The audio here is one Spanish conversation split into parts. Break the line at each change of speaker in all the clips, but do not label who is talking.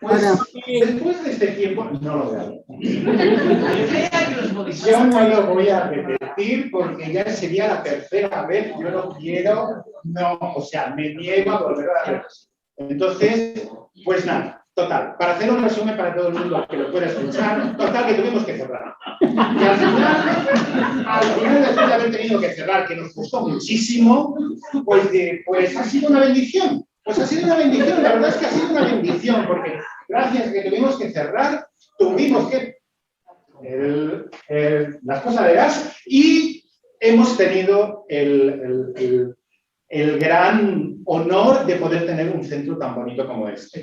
Pues después de este tiempo, no lo veo. Yo no lo voy a repetir porque ya sería la tercera vez. Yo no quiero, no, o sea, me niego a volver a ver. Entonces, pues nada, total, para hacer un resumen para todo el mundo que lo pueda escuchar, total que tuvimos que cerrar. Y al final, después de haber tenido que cerrar, que nos costó muchísimo, pues ha sido una bendición. Pues ha sido una bendición, la verdad es que ha sido una bendición, porque gracias a que tuvimos que cerrar, tuvimos que las cosas de gas y hemos tenido el gran honor de poder tener un centro tan bonito como este.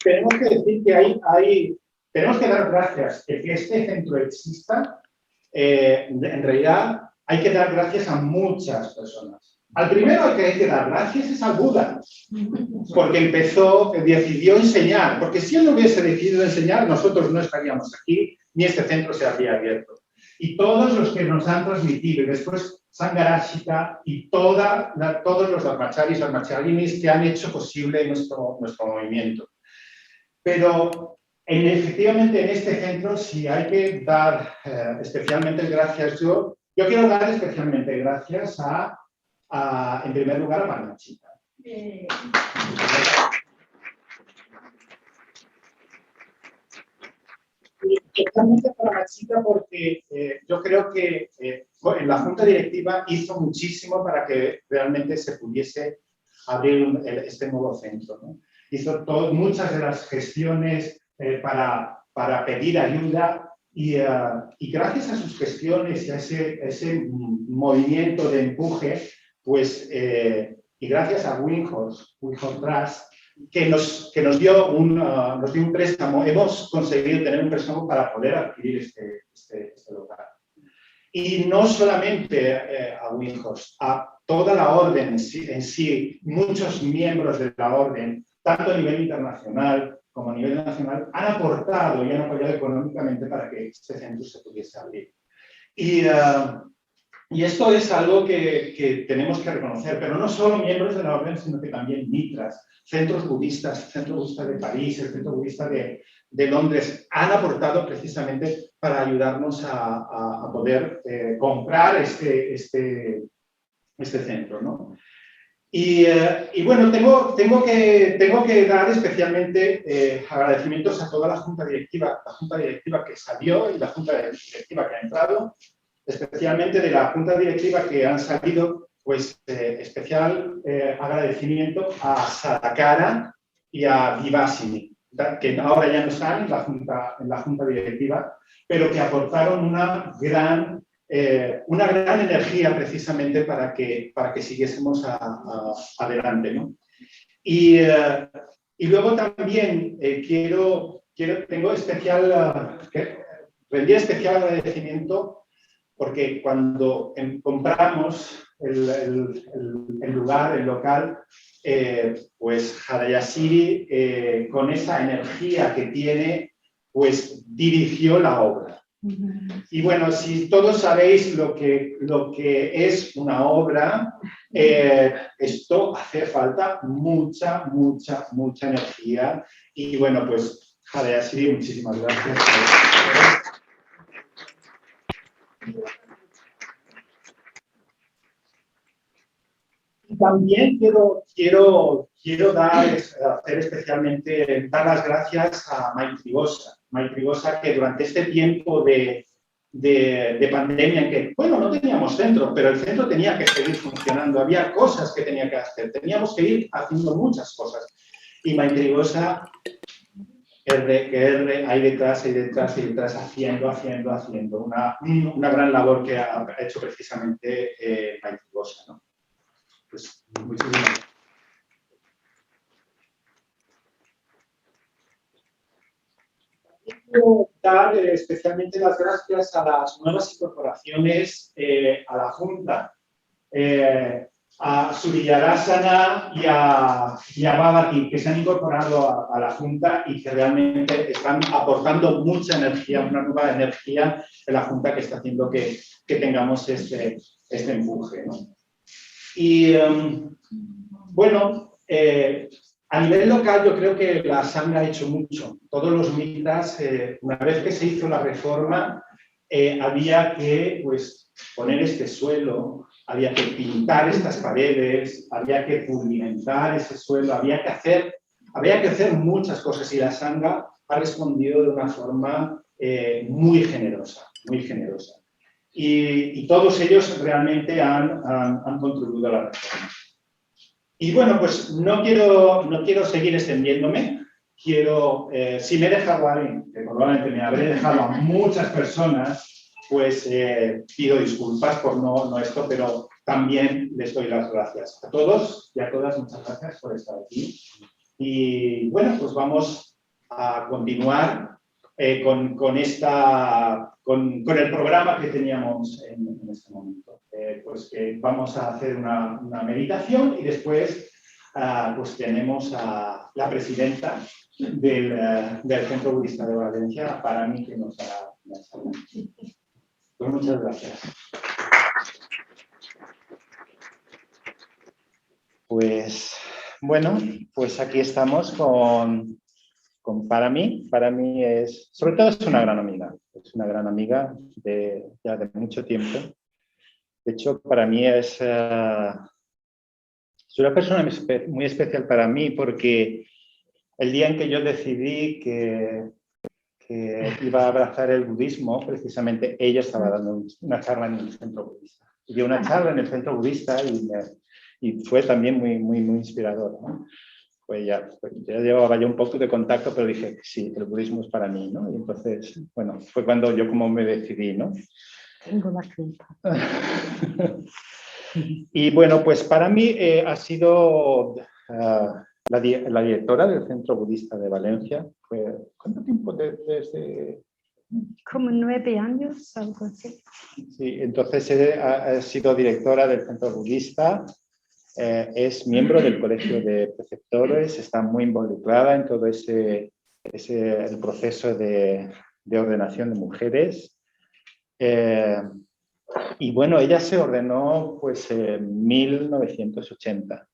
Tenemos que decir que tenemos que dar gracias de que este centro exista. En realidad hay que dar gracias a muchas personas. Al primero al que hay que dar gracias es a Buda, porque decidió enseñar, porque si él no hubiese decidido enseñar, nosotros no estaríamos aquí, ni este centro se habría abierto. Y todos los que nos han transmitido, y después Sangharashita y todos los dharmacharis y dharmacharinis que han hecho posible nuestro movimiento. Pero efectivamente en este centro, si hay que dar especialmente gracias, yo quiero dar especialmente gracias en primer lugar a Parmachita. Especialmente para Parmachita porque yo creo que en la Junta Directiva hizo muchísimo para que realmente se pudiese abrir este nuevo centro, ¿no? Hizo muchas de las gestiones para pedir ayuda y gracias a sus gestiones y a ese movimiento de empuje, pues, y gracias a Windhorst Trust, que nos dio un préstamo, hemos conseguido tener un préstamo para poder adquirir este lugar. Y no solamente a Windhorst, a toda la orden en sí, muchos miembros de la orden, tanto a nivel internacional como a nivel nacional, han aportado y han apoyado económicamente para que este centro se pudiese abrir. Y esto es algo que tenemos que reconocer, pero no solo miembros de la orden, sino que también mitras, centros budistas, el Centro Budista de París, el Centro Budista de Londres, han aportado precisamente para ayudarnos a poder comprar este centro, ¿no? Y bueno, tengo que dar especialmente agradecimientos a toda la Junta Directiva que salió y la Junta Directiva que ha entrado, especialmente de la Junta Directiva que han salido, pues especial agradecimiento a Sadakara y a Vivasini, que ahora ya no están en la Junta Directiva, pero que aportaron una gran energía precisamente para que siguiésemos adelante, ¿no? Y luego también rendí especial agradecimiento porque cuando compramos el local, pues Hadayashiri, con esa energía que tiene, pues dirigió la obra. Y bueno, si todos sabéis lo que es una obra, esto hace falta mucha energía. Y bueno, pues Hadayashiri, muchísimas gracias. Y también quiero hacer especialmente, dar las gracias a Maitrigosa, que durante este tiempo de pandemia en que, bueno, no teníamos centro, pero el centro tenía que seguir funcionando, había cosas que tenía que hacer, teníamos que ir haciendo muchas cosas. Y Maitrigosa, ahí detrás, haciendo una gran labor que ha hecho precisamente Maitrigosa, ¿no? Pues, muchísimas gracias. Quiero dar especialmente las gracias a las nuevas incorporaciones a la Junta, a Suriyarasana y a Bhavati, que se han incorporado a la Junta y que realmente están aportando mucha energía, una nueva energía en la Junta que está haciendo que tengamos este empuje, ¿no? Y bueno, a nivel local yo creo que la sangre ha hecho mucho. Todos los mitas, una vez que se hizo la reforma, había que pues, poner este suelo, había que pintar estas paredes, había que pulimentar ese suelo, había que hacer muchas cosas y la sangre ha respondido de una forma muy generosa, muy generosa. Y todos ellos realmente han contribuido a la reforma. Y bueno, pues no quiero seguir extendiéndome. Si me he dejado a alguien, que probablemente me habré dejado a muchas personas, pues pido disculpas por no esto, pero también les doy las gracias a todos y a todas. Muchas gracias por estar aquí. Y bueno, pues vamos a continuar con el programa que teníamos en este momento. Pues vamos a hacer una meditación y después pues tenemos a la presidenta del Centro Budista de Valencia, para mí, que nos hará una charla. Pues muchas gracias. Pues bueno, pues aquí estamos con para mí es, sobre todo es una gran amiga ya de mucho tiempo. De hecho, para mí es una persona muy especial para mí, porque el día en que yo decidí que iba a abrazar el budismo, precisamente ella estaba dando una charla en el centro budista. Y dio una charla en el centro budista y fue también muy inspirador, ¿no? Pues ya llevaba yo un poco de contacto, pero dije, sí, el budismo es para mí, ¿no? Y entonces, bueno, fue cuando yo como me decidí, ¿no?
Tengo la culpa.
Y bueno, pues para mí ha sido la directora del Centro Budista de Valencia. ¿Cuánto tiempo desde...?
Como 9 años, algo así.
Sí, entonces ha sido directora del Centro Budista. Es miembro del Colegio de Preceptores, está muy involucrada en todo el proceso de ordenación de mujeres. Y bueno, ella se ordenó pues en 1980.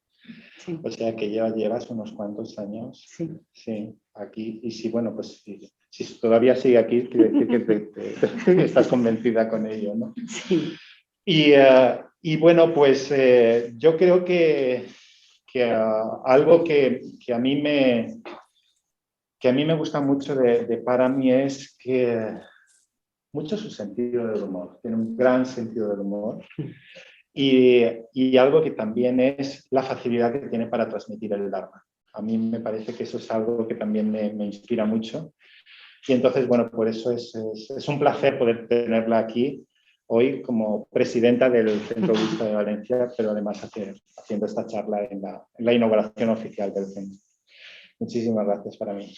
Sí. O sea que llevas unos cuantos años.
Sí.
Sí, aquí. Y sí, bueno, pues si todavía sigue aquí, quiere decir que estás convencida con ello, ¿no?
Sí.
Y bueno, pues yo creo que algo que a mí me gusta mucho de para mí es que mucho su sentido del humor. Tiene un gran sentido del humor. Y algo que también es la facilidad que tiene para transmitir el Dharma. A mí me parece que eso es algo que también me inspira mucho. Y entonces, bueno, por eso es un placer poder tenerla aquí hoy como presidenta del Centro Budista de Valencia, pero además haciendo esta charla en la inauguración oficial del centro. Muchísimas gracias para mí.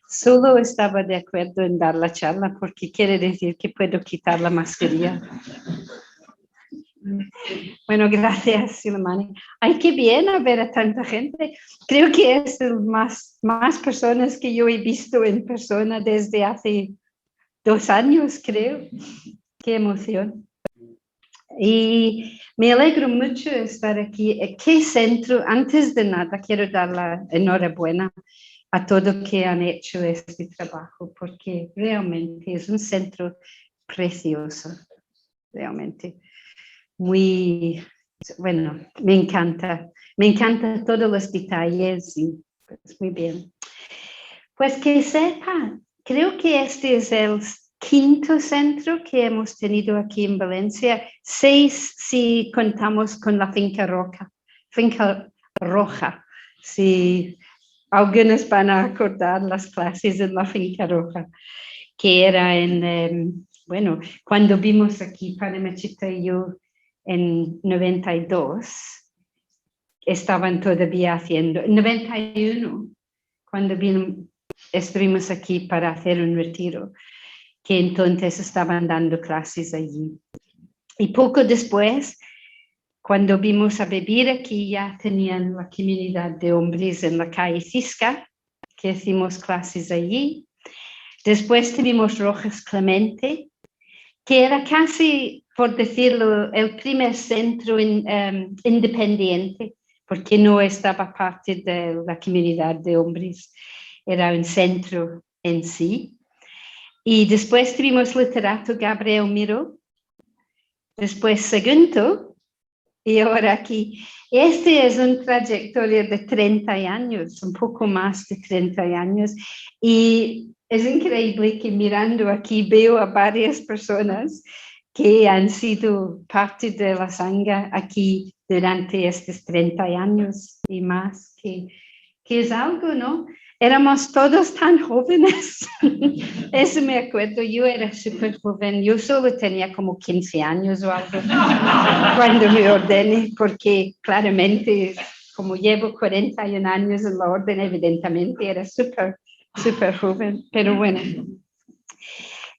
Solo estaba de acuerdo en dar la charla porque quiere decir que puedo quitar la mascarilla. Bueno, gracias, Silmani. Ay, qué bien ver a tanta gente. Creo que es más personas que yo he visto en persona desde hace 2 años, creo. Qué emoción. Y me alegro mucho estar aquí. ¿Qué centro? Antes de nada, quiero dar la enhorabuena a todos que han hecho este trabajo, porque realmente es un centro precioso, realmente. Muy, bueno, me encanta todos los detalles y pues muy bien. Pues que sepa, creo que este es el 5º centro que hemos tenido aquí en Valencia, 6 si contamos con la Finca Roja, si algunos van a acordar las clases en la Finca Roja, que era bueno, cuando vimos aquí Paramachita y yo en 92, estaban todavía haciendo, en 91, cuando estuvimos aquí para hacer un retiro, que entonces estaban dando clases allí. Y poco después, cuando vimos a vivir aquí, ya tenían la comunidad de hombres en la calle Cisca, que hicimos clases allí. Después tuvimos Rojas Clemente, que era casi, por decirlo, el primer centro independiente, porque no estaba parte de la comunidad de hombres, era un centro en sí. Y después tuvimos literato Gabriel Miró, después Segundo, y ahora aquí. Este es una trayectoria de 30 años, un poco más de 30 años, y es increíble que mirando aquí veo a varias personas que han sido parte de la sangha aquí durante estos 30 años y más, que es algo, ¿no? Éramos todos tan jóvenes. Eso me acuerdo, yo era súper joven, yo solo tenía como 15 años o algo cuando me ordené, porque claramente como llevo 41 años en la orden, evidentemente era súper joven, pero bueno.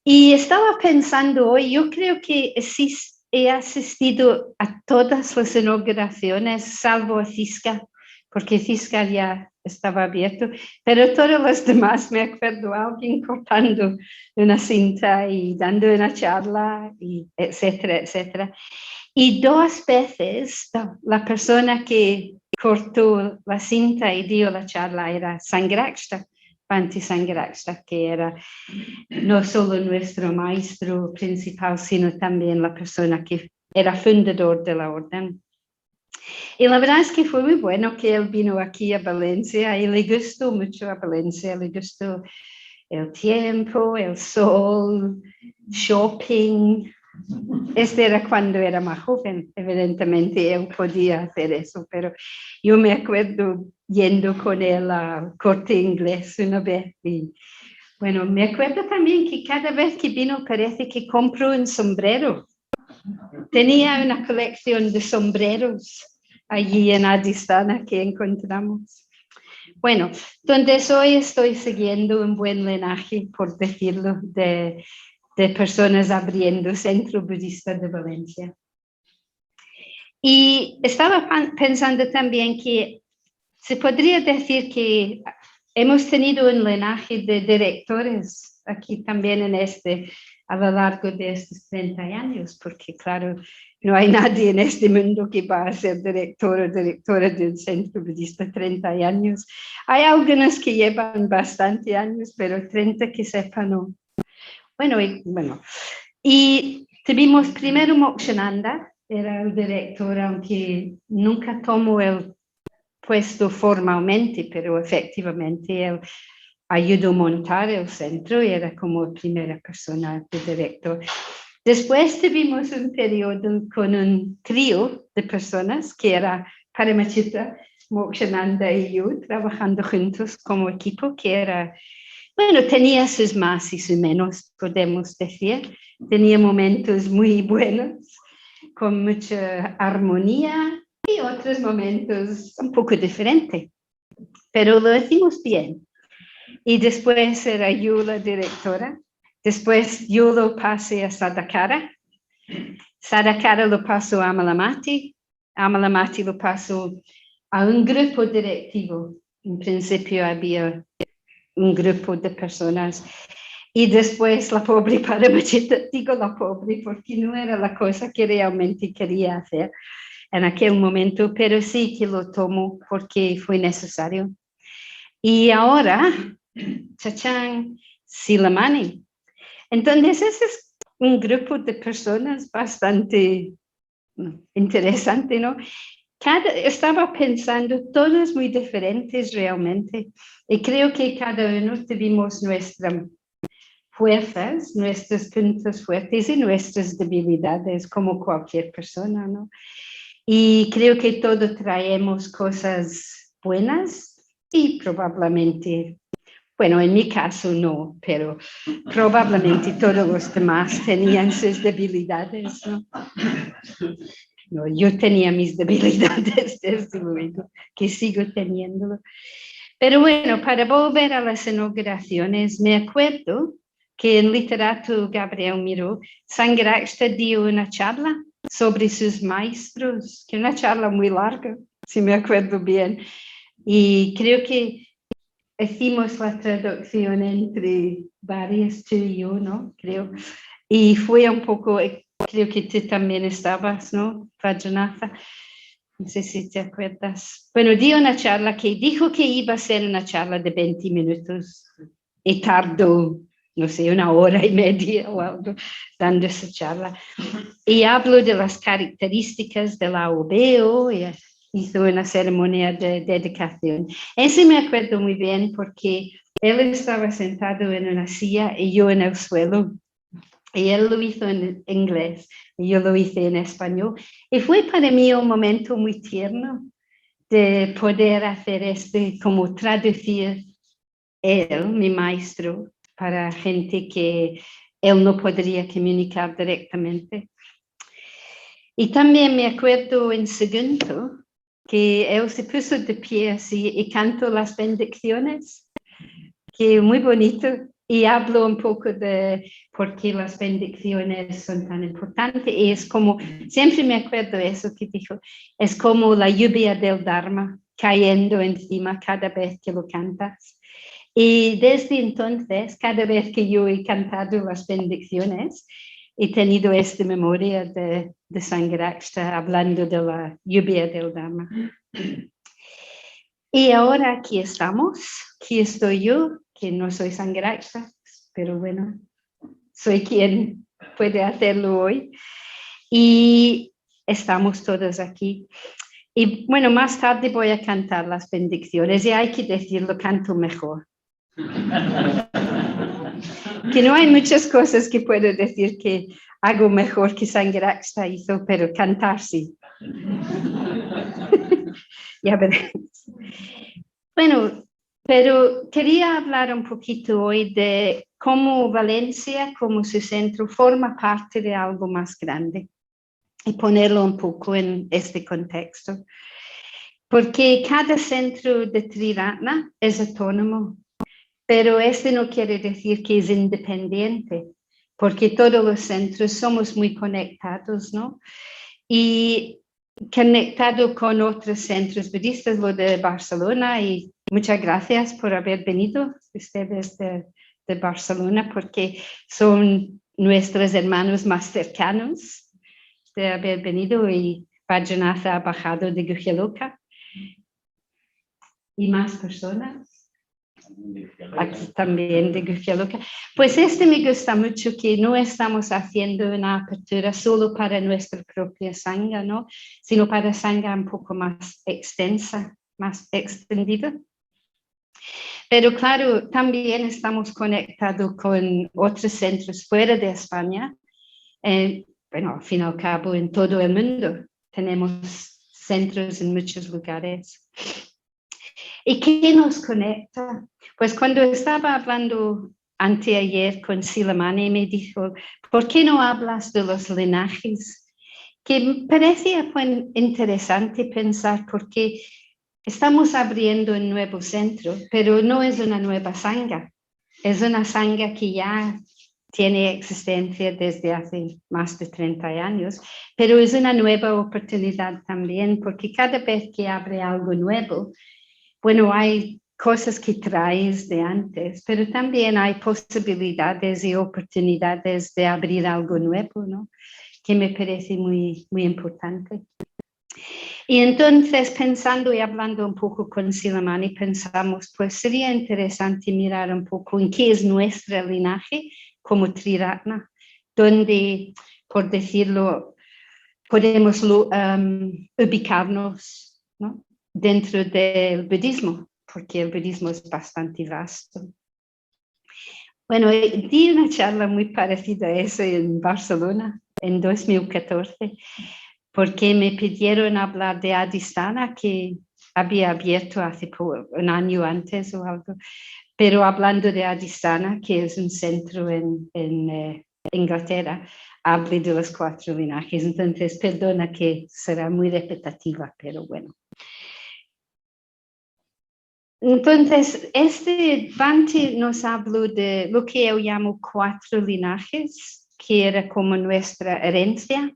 Y estaba pensando hoy, yo creo que sí he asistido a todas las inauguraciones, salvo a Fisca, porque Fisca ya estaba abierto, pero todos los demás me acuerdo alguien cortando una cinta y dando una charla, y etcétera, etcétera. Y 2 veces la persona que cortó la cinta y dio la charla era Sangharakshita, Bhante Sangharakshita, que era no solo nuestro maestro principal, sino también la persona que era fundador de la orden. Y la verdad es que fue muy bueno que él vino aquí a Valencia y le gustó mucho a Valencia, le gustó el tiempo, el sol, shopping. Este era cuando era más joven, evidentemente él podía hacer eso, pero yo me acuerdo yendo con él al Corte Inglés una vez y bueno, me acuerdo también que cada vez que vino parece que compró un sombrero. Tenía una colección de sombreros allí en Adistana que encontramos. Bueno, entonces hoy estoy siguiendo un buen linaje, por decirlo, de personas abriendo Centro Budista de Valencia. Y estaba pensando también que se podría decir que hemos tenido un linaje de directores aquí también a lo largo de estos 30 años, porque claro, no hay nadie en este mundo que va a ser director o directora de un centro budista 30 años. Hay algunos que llevan bastante años, pero 30 que sepan no. Bueno, y tuvimos primero Mokshananda, era el director, aunque nunca tomó el puesto formalmente, pero efectivamente él ayudó a montar el centro y era como primera persona de director. Después tuvimos un periodo con un trío de personas que era Paramachita, Mokshananda y yo trabajando juntos como equipo, que era, bueno, tenía sus más y sus menos, podemos decir. Tenía momentos muy buenos, con mucha armonía, y otros momentos un poco diferentes, pero lo hicimos bien. Y después era yo la directora, después yo lo pasé a Sadakara, Sadakara lo pasó a Amalamati, Amalamati lo pasó a un grupo directivo. En principio había un grupo de personas y después la pobre Paramachita, digo la pobre porque no era la cosa que realmente quería hacer en aquel momento, pero sí que lo tomo porque fue necesario. Y ahora, Chachán Silamani. Entonces, ese es un grupo de personas bastante interesante, ¿no? Estaba pensando, todos muy diferentes realmente, y creo que cada uno tuvimos nuestras fuerzas, nuestros puntos fuertes y nuestras debilidades, como cualquier persona, ¿no? Y creo que todos traemos cosas buenas y probablemente, bueno, en mi caso no, pero probablemente todos los demás tenían sus debilidades, ¿no? No, yo tenía mis debilidades, desde luego, que sigo teniéndolo. Pero bueno, para volver a las inauguraciones, me acuerdo que en Literato Gabriel Miró, Sangharakshita dio una charla sobre sus maestros, que una charla muy larga, si me acuerdo bien. Y creo que hicimos la traducción entre varias, tú y yo, ¿no? Creo. Y fue un poco, creo que tú también estabas, ¿no, Vajranatha? No sé si te acuerdas. Bueno, di una charla que dijo que iba a ser una charla de 20 minutos y tardó, no sé, 1 hora y media o algo dando esa charla. Y hablo de las características del Aobeo y hizo una ceremonia de dedicación. Ese me acuerdo muy bien porque él estaba sentado en una silla y yo en el suelo. Y él lo hizo en inglés y yo lo hice en español. Y fue para mí un momento muy tierno de poder hacer como traducir él, mi maestro, para gente que él no podría comunicar directamente. Y también me acuerdo en segundo que él se puso de pie así y cantó las bendiciones, que muy bonito. Y hablo un poco de por qué las bendiciones son tan importantes. Y es como, siempre me acuerdo eso que dijo, es como la lluvia del Dharma cayendo encima cada vez que lo cantas. Y desde entonces, cada vez que yo he cantado las bendiciones, he tenido esta memoria de Sangharakshita hablando de la lluvia del Dharma. Y ahora aquí estamos, aquí estoy yo, que no soy Sangharakshita, pero bueno, soy quien puede hacerlo hoy. Y estamos todos aquí. Y bueno, más tarde voy a cantar las bendiciones y hay que decirlo, canto mejor. Que no hay muchas cosas que puedo decir que hago mejor que Sangharakshita hizo, pero cantar sí. Ya veréis. Bueno, pero quería hablar un poquito hoy de cómo Valencia, como su centro, forma parte de algo más grande y ponerlo un poco en este contexto. Porque cada centro de Triratna es autónomo, pero este no quiere decir que es independiente, porque todos los centros somos muy conectados, ¿no? Y conectado con otros centros budistas, lo de Barcelona, y muchas gracias por haber venido ustedes de Barcelona, porque son nuestros hermanos más cercanos de haber venido, y Vajranatha ha bajado de Guhyaloka. ¿Y más personas? Aquí también de Guhyaloka. Pues me gusta mucho, que no estamos haciendo una apertura solo para nuestra propia sangha, ¿no? Sino para sangha un poco más extensa, más extendida. Pero claro, también estamos conectados con otros centros fuera de España. Bueno, al fin y al cabo, en todo el mundo tenemos centros en muchos lugares. ¿Y qué nos conecta? Pues cuando estaba hablando anteayer con Silamani, me dijo, ¿por qué no hablas de los linajes? Que me parecía interesante pensar, porque estamos abriendo un nuevo centro, pero no es una nueva sangha. Es una sangha que ya tiene existencia desde hace más de 30 años, pero es una nueva oportunidad también, porque cada vez que abre algo nuevo, bueno, hay cosas que traes de antes, pero también hay posibilidades y oportunidades de abrir algo nuevo, ¿no? Que me parece muy, muy importante. Y entonces, pensando y hablando un poco con Silamani, pensamos, pues sería interesante mirar un poco en qué es nuestro linaje como Triratna, donde, por decirlo, podemos ubicarnos, ¿no? Dentro del budismo, porque el budismo es bastante vasto. Bueno, di una charla muy parecida a eso en Barcelona en 2014, porque me pidieron hablar de Adhisthana, que había abierto hace un año antes o algo, pero hablando de Adhisthana, que es un centro en Inglaterra, hablé de los 4 linajes. Entonces, perdona que será muy repetitiva, pero bueno. Entonces, Bhante nos habló de lo que yo llamo 4 linajes, que era como nuestra herencia.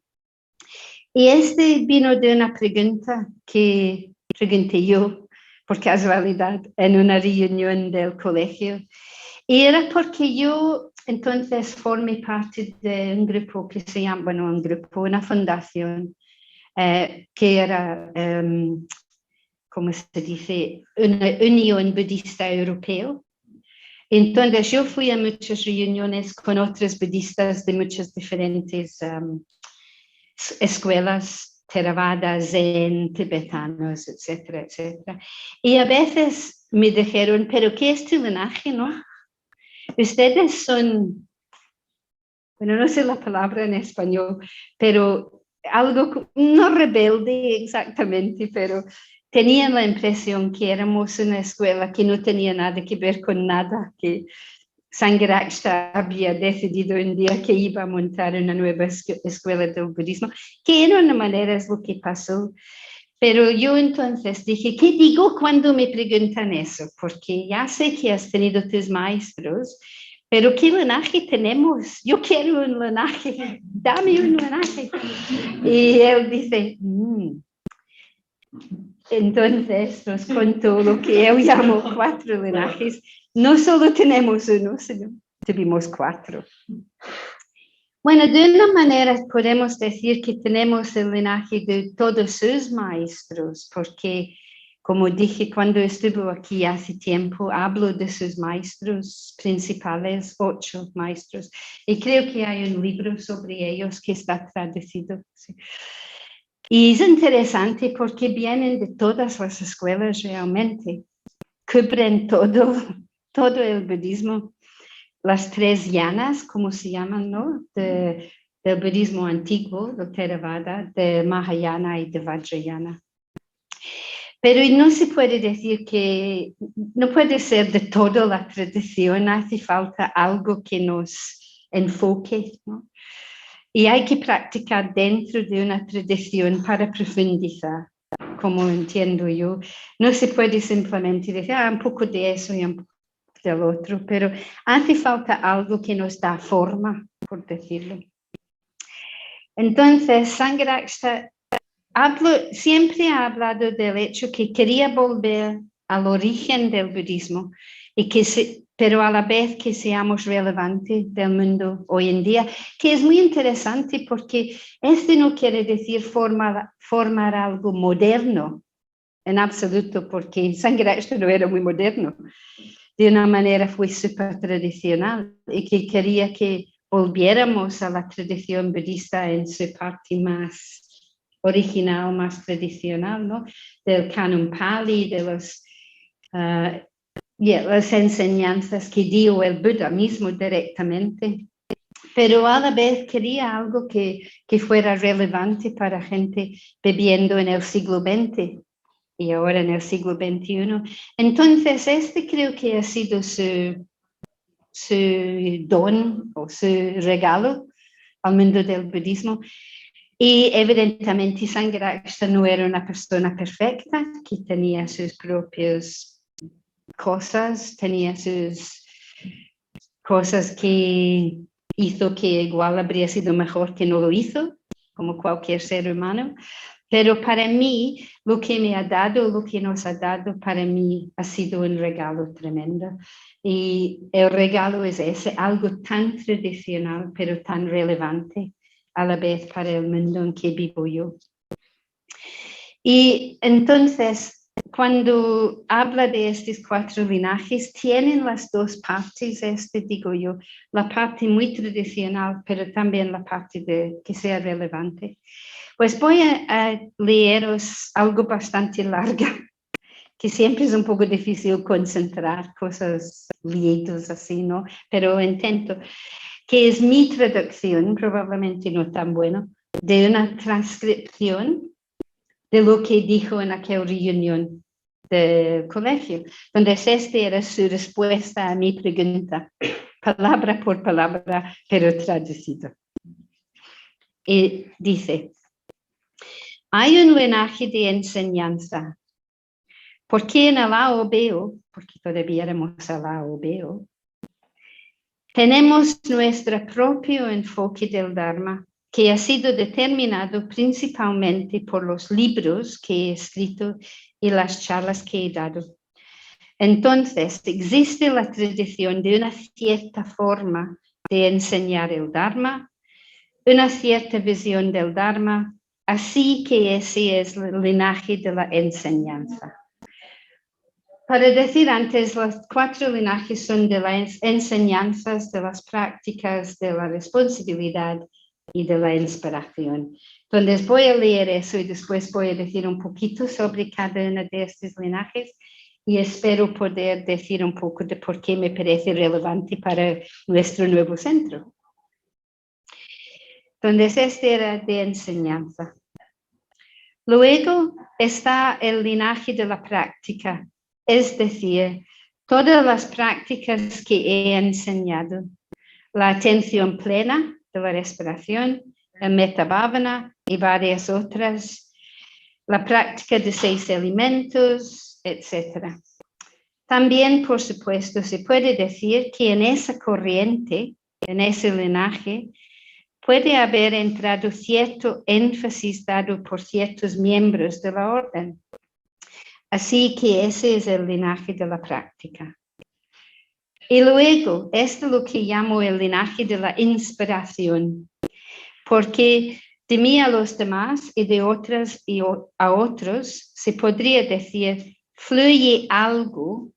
Y vino de una pregunta que pregunté yo por casualidad, en una reunión del colegio. Y era porque yo entonces formé parte de un grupo que se llama, bueno, un grupo, una fundación, que era, ¿cómo se dice? Una Unión Budista Europea. Entonces yo fui a muchas reuniones con otros budistas de muchas diferentes escuelas, Theravada, Zen, tibetanos, etcétera, etcétera. Y a veces me dijeron, pero ¿qué es tu linaje, no? Ustedes son, bueno, no sé la palabra en español, pero algo, no rebelde exactamente, pero tenían la impresión que éramos una escuela que no tenía nada que ver con nada, que Sangharakshita había decidido un día que iba a montar una nueva escuela del budismo, que en una manera es lo que pasó. Pero yo entonces dije, ¿qué digo cuando me preguntan eso? Porque ya sé que has tenido tus maestros, pero ¿qué linaje tenemos? Yo quiero un linaje, dame un linaje. Y él dice, Entonces nos contó lo que él llamó 4 linajes. No solo tenemos uno, sino tuvimos 4. Bueno, de una manera podemos decir que tenemos el linaje de todos sus maestros, porque, como dije cuando estuve aquí hace tiempo, hablo de sus maestros principales, 8 maestros, y creo que hay un libro sobre ellos que está traducido. Sí. Y es interesante porque vienen de todas las escuelas realmente, cubren todo el budismo. Las 3 yanas, como se llaman, ¿no? Del budismo antiguo, del Theravada, de Mahayana y de Vajrayana. Pero no se puede decir que, no puede ser de toda la tradición, hace falta algo que nos enfoque, ¿no? Y hay que practicar dentro de una tradición para profundizar, como entiendo yo. No se puede simplemente decir, un poco de eso y un poco del otro, pero hace falta algo que nos da forma, por decirlo. Entonces, Sangharakshita siempre ha hablado del hecho que quería volver al origen del budismo, pero a la vez que seamos relevantes del mundo hoy en día, que es muy interesante porque este no quiere decir formar algo moderno en absoluto, porque Sangharakshita no era muy moderno. De una manera fue súper tradicional y que quería que volviéramos a la tradición budista en su parte más original, más tradicional, ¿no? Del canon Pali, de las enseñanzas que dio el Buda mismo directamente. Pero a la vez quería algo que fuera relevante para gente viviendo en el siglo XX. Y ahora en el siglo XXI. Entonces, creo que ha sido su don o su regalo al mundo del budismo. Y evidentemente Sangharakshita no era una persona perfecta, que tenía sus propias cosas, tenía sus cosas que hizo que igual habría sido mejor que no lo hizo, como cualquier ser humano. Pero para mí, lo que me ha dado, lo que nos ha dado, para mí ha sido un regalo tremendo. Y el regalo es ese, algo tan tradicional, pero tan relevante a la vez para el mundo en que vivo yo. Y entonces, cuando habla de estos 4 linajes, tienen las 2 partes, digo yo, la parte muy tradicional, pero también la parte que sea relevante. Pues voy a leeros algo bastante largo, que siempre es un poco difícil concentrar cosas leídas así, ¿no? Pero intento, que es mi traducción, probablemente no tan bueno, de una transcripción de lo que dijo en aquella reunión del colegio, donde era su respuesta a mi pregunta, palabra por palabra, pero traducido. Y dice, hay un linaje de enseñanza, porque en el AOBO, porque todavía éramos el AOBO, tenemos nuestro propio enfoque del Dharma que ha sido determinado principalmente por los libros que he escrito y las charlas que he dado. Entonces, existe la tradición de una cierta forma de enseñar el Dharma, una cierta visión del Dharma, así que ese es el linaje de la enseñanza. Para decir antes, los 4 linajes son de las enseñanzas, de las prácticas, de la responsabilidad y de la inspiración. Entonces voy a leer eso y después voy a decir un poquito sobre cada uno de estos linajes y espero poder decir un poco de por qué me parece relevante para nuestro nuevo centro. Entonces este era de enseñanza. Luego está el linaje de la práctica, es decir, todas las prácticas que he enseñado, la atención plena de la respiración, el metabhavana y varias otras, la práctica de 6 elementos, etc. También, por supuesto, se puede decir que en esa corriente, en ese linaje, puede haber entrado cierto énfasis dado por ciertos miembros de la orden. Así que ese es el linaje de la práctica. Y luego, esto es lo que llamo el linaje de la inspiración, porque de mí a los demás y de otras y a otros se podría decir, fluye algo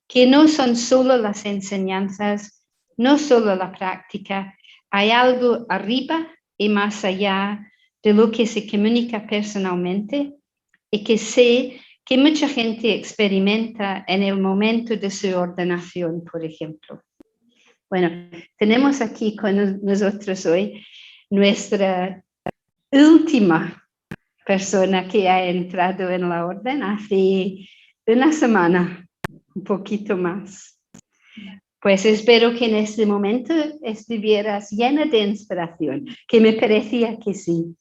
que no son solo las enseñanzas, no solo la práctica, hay algo arriba y más allá de lo que se comunica personalmente y que sé que mucha gente experimenta en el momento de su ordenación, por ejemplo. Bueno, tenemos aquí con nosotros hoy nuestra última persona que ha entrado en la orden hace una semana, un poquito más. Pues espero que en este momento estuvieras llena de inspiración, que me parecía que sí.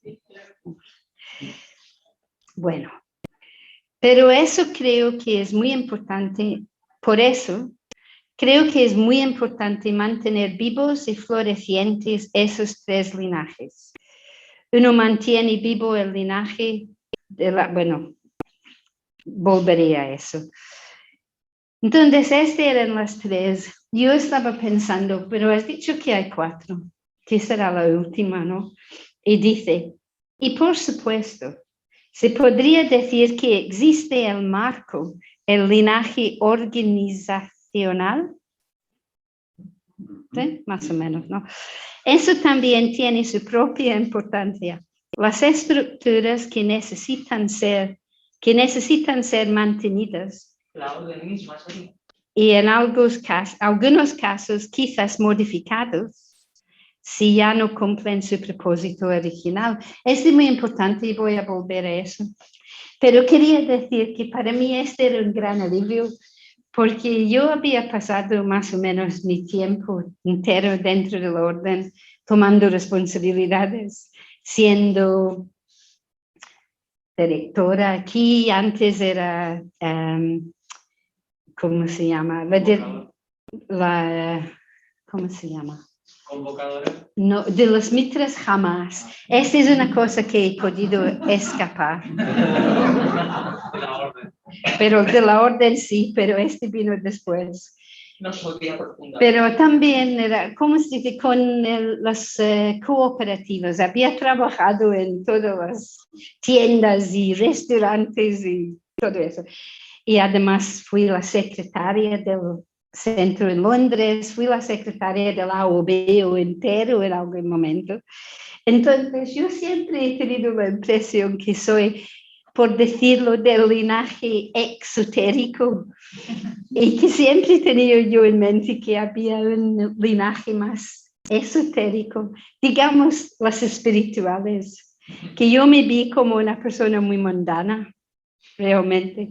Bueno, pero eso creo que es muy importante, por eso creo que es muy importante mantener vivos y florecientes esos 3 linajes. Uno mantiene vivo el linaje de la, bueno, volveré a eso. Entonces, eran las 3. Yo estaba pensando, pero has dicho que hay 4, que será la última, ¿no? Y dice, y por supuesto, se podría decir que existe el marco, el linaje organizacional, ¿sí? Más o menos, ¿no? Eso también tiene su propia importancia. Las estructuras que necesitan ser mantenidas.
La orden misma sería.
Y en algunos casos quizás modificados si ya no cumplen su propósito original. Es muy importante y voy a volver a eso. Pero quería decir que para mí este era un gran alivio porque yo había pasado más o menos mi tiempo entero dentro de la orden, tomando responsabilidades, siendo directora aquí, antes era... ¿cómo se llama? ¿Cómo se llama?
Convocadora.
No, de los mitras jamás. Esta es una cosa que he podido escapar.
De la orden.
Pero de la orden sí, pero este vino después.
No sabía profundamente.
Pero también era, ¿cómo se dice? Con las cooperativas. Había trabajado en todas las tiendas y restaurantes y todo eso. Y además fui la secretaria del centro en Londres, fui la secretaria del AOB entero en algún momento. Entonces yo siempre he tenido la impresión que soy, por decirlo, del linaje exotérico y que siempre he tenido yo en mente que había un linaje más esotérico, digamos las espirituales, que yo me vi como una persona muy mundana, realmente.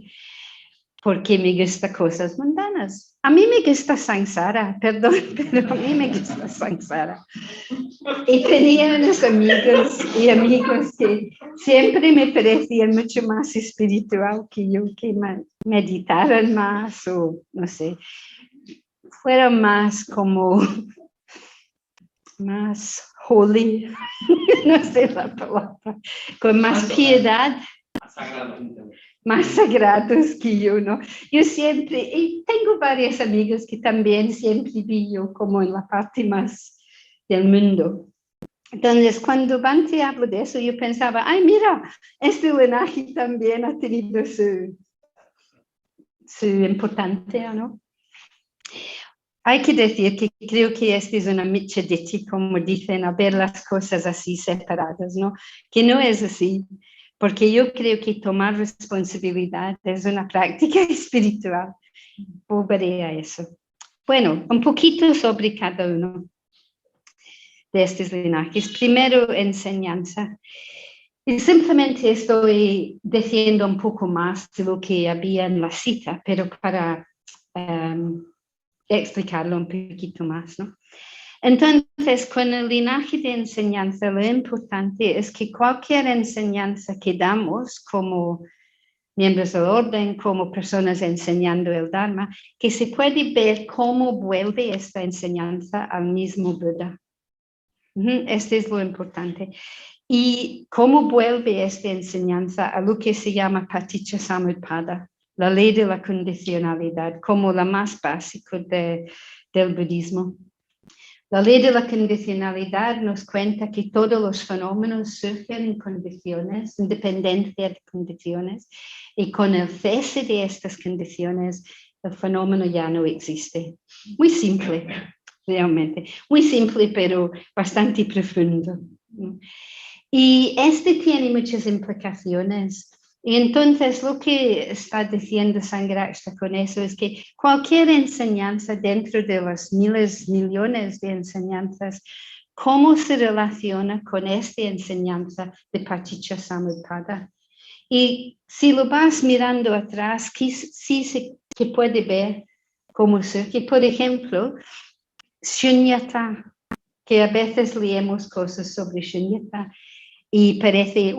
Porque me gusta cosas mundanas. A mí me gusta samsara, perdón, pero a mí me gusta samsara. Y tenía unos amigos y amigas que siempre me parecían mucho más espiritual que yo, que meditaran más o no sé, fueron más como, más holy, no sé la palabra, con más piedad,
Sagrado.
más sagrados que yo, ¿no? Yo siempre, y tengo varias amigas que también siempre vi yo como en la parte más del mundo. Entonces, cuando Bhante habló de eso, yo pensaba, ay, mira, este linaje también ha tenido su importancia, ¿no? Hay que decir que creo que esta es una michedici, como dicen, a ver las cosas así separadas, ¿no? Que no es así, porque yo creo que tomar responsabilidad es una práctica espiritual. Volveré a eso. Bueno, un poquito sobre cada uno de estos linajes. Primero, enseñanza. Y simplemente estoy diciendo un poco más de lo que había en la cita, pero para explicarlo un poquito más, ¿no? Entonces, con el linaje de enseñanza, lo importante es que cualquier enseñanza que damos como miembros del orden, como personas enseñando el Dharma, que se puede ver cómo vuelve esta enseñanza al mismo Buda. Este es lo importante. Y cómo vuelve esta enseñanza a lo que se llama Paticcasamuppada, la ley de la condicionalidad, como la más básica del budismo. La ley de la condicionalidad nos cuenta que todos los fenómenos surgen en condiciones, en dependencia de condiciones, y con el cese de estas condiciones, el fenómeno ya no existe. Muy simple, realmente. Muy simple, pero bastante profundo. Y este tiene muchas implicaciones. Y entonces lo que está diciendo Sangharakshita con eso es que cualquier enseñanza dentro de las miles, millones de enseñanzas, ¿cómo se relaciona con esta enseñanza de Paticcasamuppada? Y si lo vas mirando atrás, sí se puede ver cómo surge. Por ejemplo, Shunyata, que a veces leemos cosas sobre Shunyata y parece,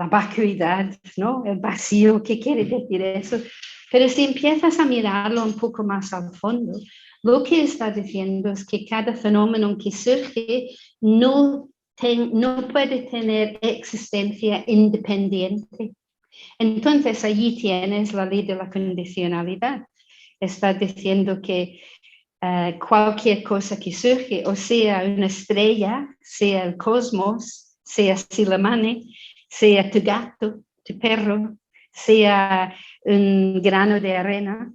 la vacuidad, ¿no? El vacío, ¿qué quiere decir eso? Pero si empiezas a mirarlo un poco más al fondo, lo que está diciendo es que cada fenómeno que surge no puede tener existencia independiente. Entonces allí tienes la ley de la condicionalidad. Está diciendo que cualquier cosa que surge, o sea una estrella, sea el cosmos, sea Silamane, sea tu gato, tu perro, sea un grano de arena.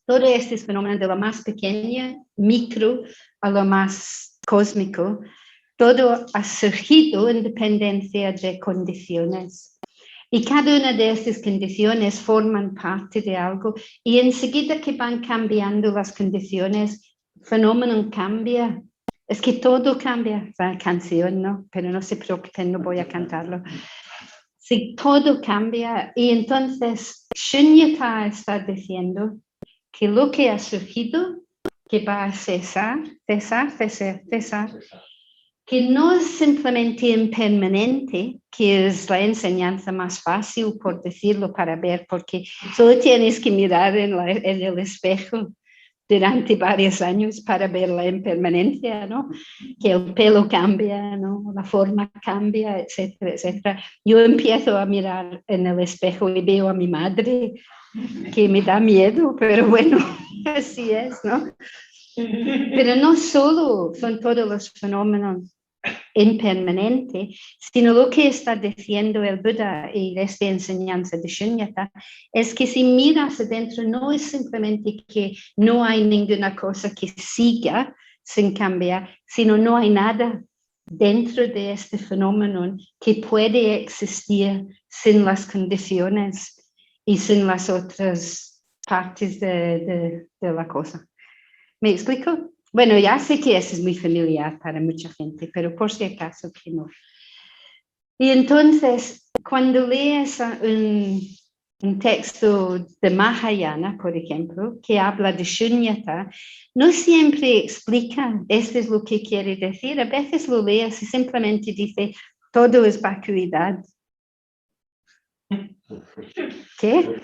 Todos estos fenómenos, de lo más pequeña, micro, a lo más cósmico, todo ha surgido en dependencia de condiciones. Y cada una de estas condiciones forman parte de algo, y enseguida que van cambiando las condiciones, el fenómeno cambia. Es que todo cambia. La canción, ¿no? Pero no se preocupen, no voy a cantarlo. Sí, todo cambia. Y entonces Shunyata está diciendo que lo que ha surgido, que va a cesar, que no es simplemente impermanente, que es la enseñanza más fácil, por decirlo, para ver, porque solo tienes que mirar en el espejo durante varios años para ver la impermanencia, ¿no? Que el pelo cambia, ¿no? La forma cambia, etcétera, etcétera. Yo empiezo a mirar en el espejo y veo a mi madre, que me da miedo, pero bueno, así es, ¿no? Pero no solo son todos los fenómenos impermanente, sino lo que está diciendo el Buda y esta enseñanza de Shunyata es que si miras adentro, no es simplemente que no hay ninguna cosa que siga sin cambiar, sino no hay nada dentro de este fenómeno que puede existir sin las condiciones y sin las otras partes de la cosa. ¿Me explico? Bueno, ya sé que eso es muy familiar para mucha gente, pero por si acaso que no. Y entonces, cuando lees un texto de Mahayana, por ejemplo, que habla de Shunyata, no siempre explica esto es lo que quiere decir. A veces lo lees y simplemente dice, todo es vacuidad. ¿Qué?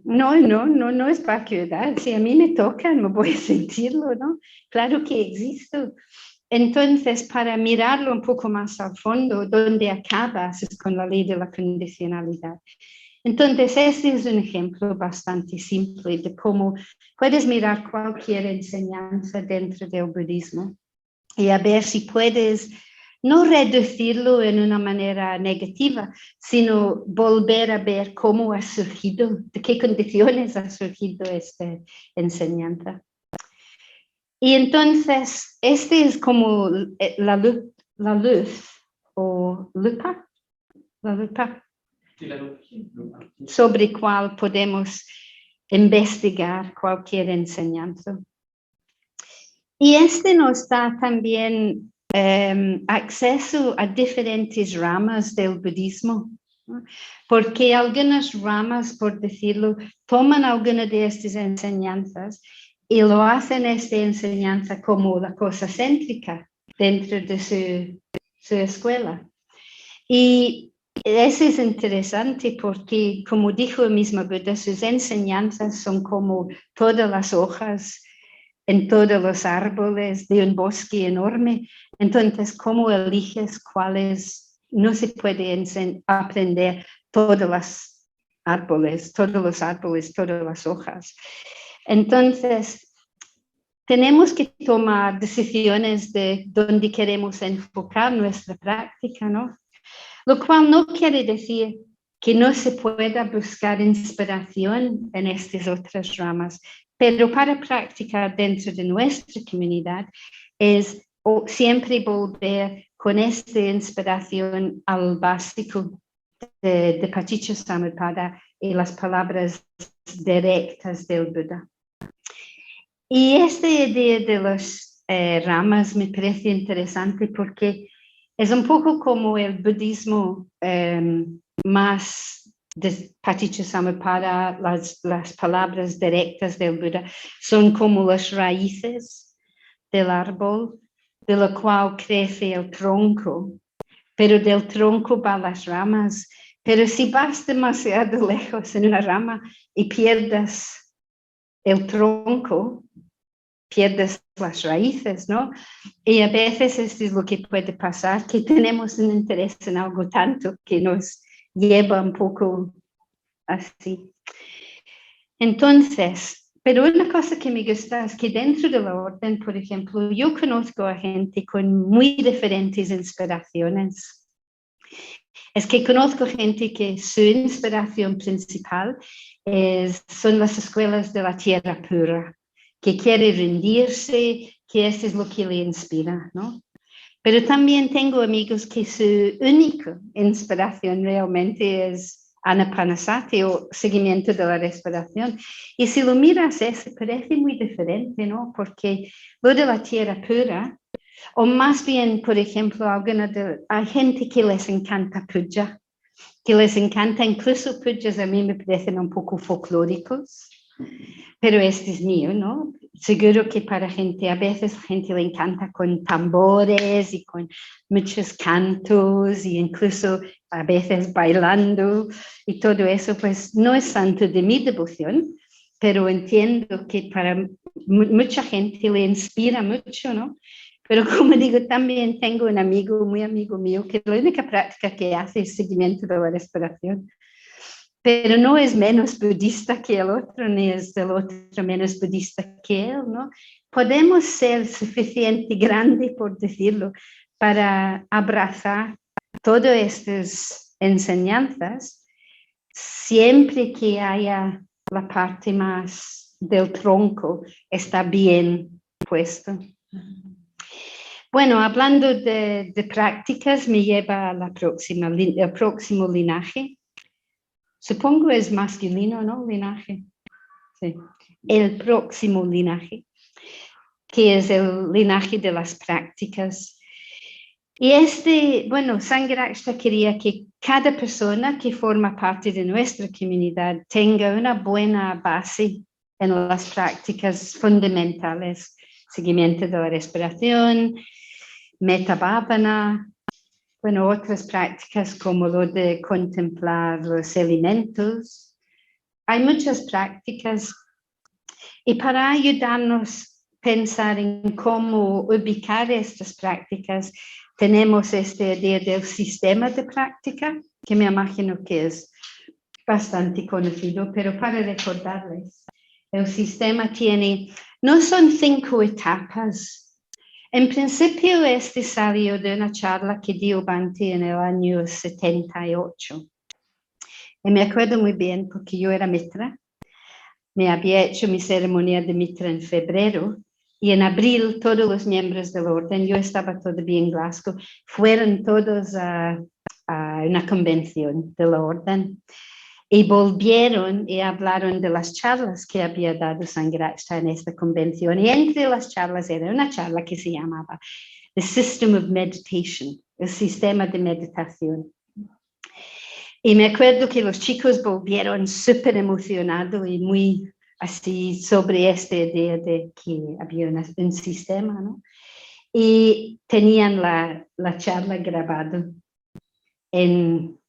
No es vacuidad. Si a mí me tocan, me voy a sentirlo, ¿no? Claro que existo. Entonces, para mirarlo un poco más al fondo, ¿dónde acabas? Es con la ley de la condicionalidad. Entonces, este es un ejemplo bastante simple de cómo puedes mirar cualquier enseñanza dentro del budismo y a ver si puedes no reducirlo en una manera negativa, sino volver a ver cómo ha surgido, de qué condiciones ha surgido esta enseñanza. Y entonces, este es como la luz o lupa, la lupa, sobre cuál podemos investigar cualquier enseñanza. Y este nos da también acceso a diferentes ramas del budismo, ¿no? Porque algunas ramas, por decirlo, toman alguna de estas enseñanzas y lo hacen esta enseñanza como la cosa céntrica dentro de su escuela. Y eso es interesante porque, como dijo el mismo Buda, sus enseñanzas son como todas las hojas en todos los árboles de un bosque enorme. Entonces, ¿cómo eliges cuáles? No se puede aprender todos los árboles, todas las hojas. Entonces, tenemos que tomar decisiones de dónde queremos enfocar nuestra práctica, ¿no? Lo cual no quiere decir que no se pueda buscar inspiración en estas otras ramas, pero para practicar dentro de nuestra comunidad es siempre volver con esta inspiración al básico de Paticcasamuppada y las palabras directas del Buda. Y esta idea de las ramas me parece interesante porque es un poco como el budismo más de Paticcasamuppada, las palabras directas del Buda son como las raíces del árbol, de lo cual crece el tronco, pero del tronco van las ramas. Pero si vas demasiado lejos en una rama y pierdes el tronco, pierdes las raíces, ¿no? Y a veces esto es lo que puede pasar, que tenemos un interés en algo tanto que nos lleva un poco así. Entonces, pero una cosa que me gusta es que dentro de la orden, por ejemplo, yo conozco a gente con muy diferentes inspiraciones. Es que conozco gente que su inspiración principal son las escuelas de la tierra pura, que quiere rendirse, que eso es lo que le inspira, ¿no? Pero también tengo amigos que su única inspiración realmente es Anapanasati o seguimiento de la respiración. Y si lo miras, eso parece muy diferente, ¿no? Porque lo de la tierra pura, o más bien, por ejemplo, hay gente que les encanta puja, que les encanta, incluso pujas a mí me parecen un poco folclóricos, pero este es mío, ¿no? Seguro que para gente, a veces a gente le encanta con tambores y con muchos cantos y incluso a veces bailando y todo eso, pues no es santo de mi devoción, pero entiendo que para mucha gente le inspira mucho, ¿no? Pero como digo, también tengo un amigo, muy amigo mío, que la única práctica que hace es seguimiento de la respiración. Pero no es menos budista que el otro, ni es el otro menos budista que él, ¿no? Podemos ser suficiente grande, por decirlo, para abrazar todas estas enseñanzas, siempre que haya la parte más del tronco, está bien puesto. Bueno, hablando de prácticas, me lleva a el próximo linaje. Supongo es masculino, ¿no? Linaje. Sí. El próximo linaje, que es el linaje de las prácticas. Y bueno, Sangharakshita quería que cada persona que forma parte de nuestra comunidad tenga una buena base en las prácticas fundamentales, seguimiento de la respiración, metta bhavana, bueno, otras prácticas como lo de contemplar los elementos. Hay muchas prácticas y para ayudarnos a pensar en cómo ubicar estas prácticas, tenemos esta idea del sistema de práctica, que me imagino que es bastante conocido, pero para recordarles, el sistema tiene, no son 5 etapas. En principio, este salió de una charla que dio Bhante en el año 78. Y me acuerdo muy bien porque yo era mitra. Me había hecho mi ceremonia de mitra en febrero y en abril todos los miembros del orden, yo estaba todavía en Glasgow, fueron todos a una convención del orden. Y volvieron y hablaron de las charlas que había dado Sangharakshita en esta convención. Y entre las charlas era una charla que se llamaba The System of Meditation, el sistema de meditación. Y me acuerdo que los chicos volvieron súper emocionados y muy así sobre esta idea de que había un sistema, ¿no? Y tenían la charla grabada en